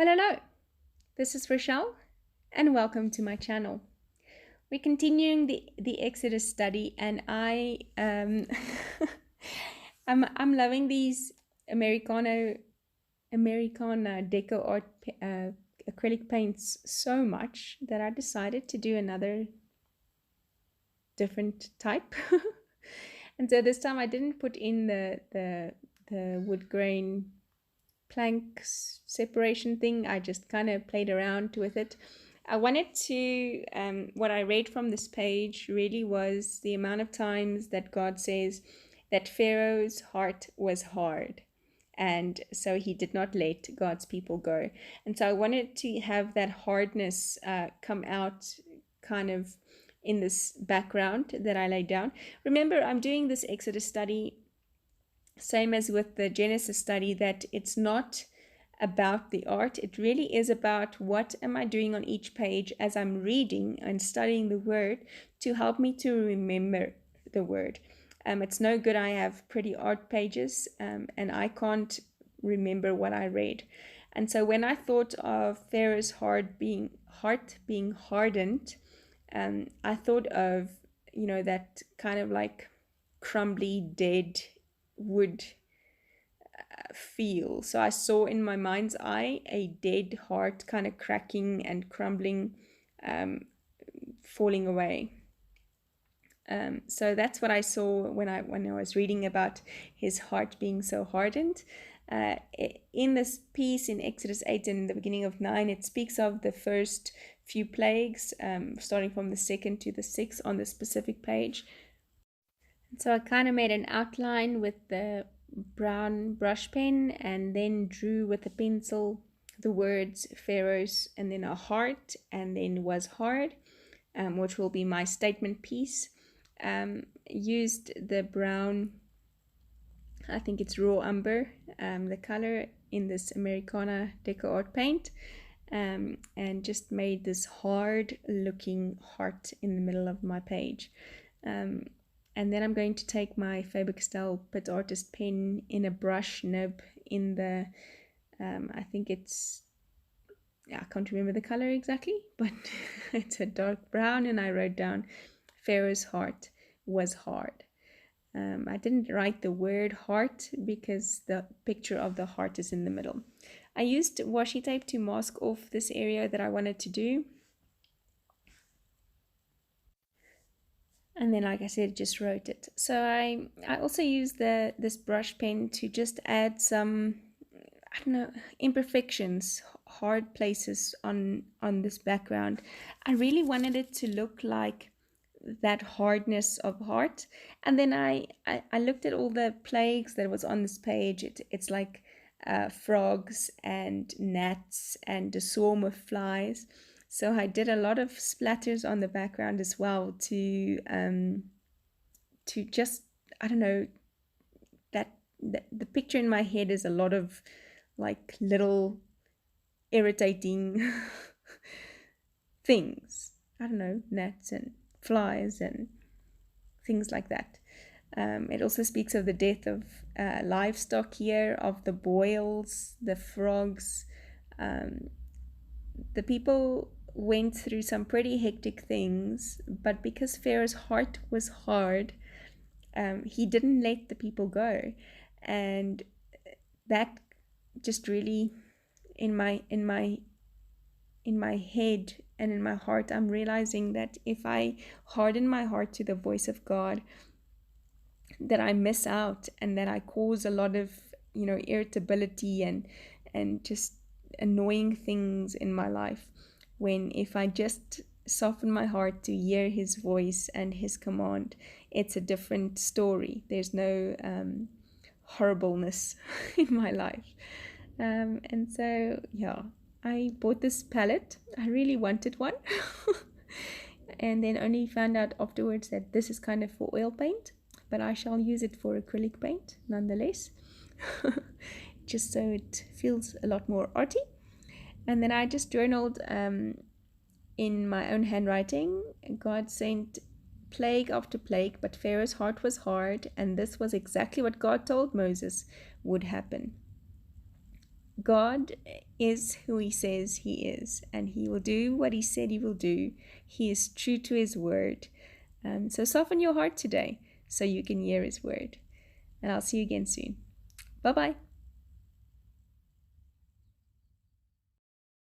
Well, hello, this is Rochelle, and welcome to my channel. We're continuing the Exodus study, and I'm loving these Americana deco art acrylic paints so much that I decided to do another different type. And so this time I didn't put in the wood grain plank separation thing. I just kind of played around with it. I wanted to, what I read from this page really was the amount of times that God says that Pharaoh's heart was hard. And so he did not let God's people go. And so I wanted to have that hardness come out kind of in this background that I laid down. Remember, I'm doing this Exodus study same as with the Genesis study, that it's not about the art. It really is about what am I doing on each page as I'm reading and studying the word to help me to remember the word. It's no good I have pretty art pages and I can't remember what I read. And so when I thought of Pharaoh's heart being hardened, I thought of, that kind of like crumbly, dead would feel. So I saw in my mind's eye a dead heart kind of cracking and crumbling, falling away. So that's what I saw when I was reading about his heart being so hardened. In this piece in Exodus 8 and the beginning of 9, it speaks of the first few plagues, starting from the 2nd to the 6th on the specific page. So I kind of made an outline with the brown brush pen and then drew with a pencil the words Pharaoh's and then a heart and then was hard, which will be my statement piece. Used the brown, I think it's raw umber, the color in this Americana deco art paint, and just made this hard looking heart in the middle of my page. And then I'm going to take my Faber-Castell Pit Artist pen in a brush nib in the, I think it's, I can't remember the color exactly, but it's a dark brown, and I wrote down Pharaoh's heart was hard. I didn't write the word heart because the picture of the heart is in the middle. I used washi tape to mask off this area that I wanted to do. And then, like I said, just wrote it. So I also used this brush pen to just add some, I don't know, imperfections, hard places on this background. I really wanted it to look like that hardness of heart. And then I looked at all the plagues that was on this page. It's like frogs and gnats and a swarm of flies. So I did a lot of splatters on the background as well to just, I don't know, that the picture in my head is a lot of like little irritating things. I don't know, gnats and flies and things like that. It also speaks of the death of livestock here, of the boils, the frogs. The people went through some pretty hectic things, but because Pharaoh's heart was hard, he didn't let the people go, and that just really in my head and in my heart, I'm realizing that if I harden my heart to the voice of God, that I miss out and that I cause a lot of irritability and just annoying things in my life, when if I just soften my heart to hear his voice and his command, it's a different story. There's no horribleness in my life. And so yeah, I bought this palette. I really wanted one and then only found out afterwards that this is kind of for oil paint, but I shall use it for acrylic paint nonetheless. Just so it feels a lot more arty. And then I just journaled in my own handwriting. God sent plague after plague, but Pharaoh's heart was hard, and this was exactly what God told Moses would happen. God is who He says He is, and He will do what He said He will do. He is true to His word. So soften your heart today so you can hear His word. And I'll see you again soon. Bye-bye.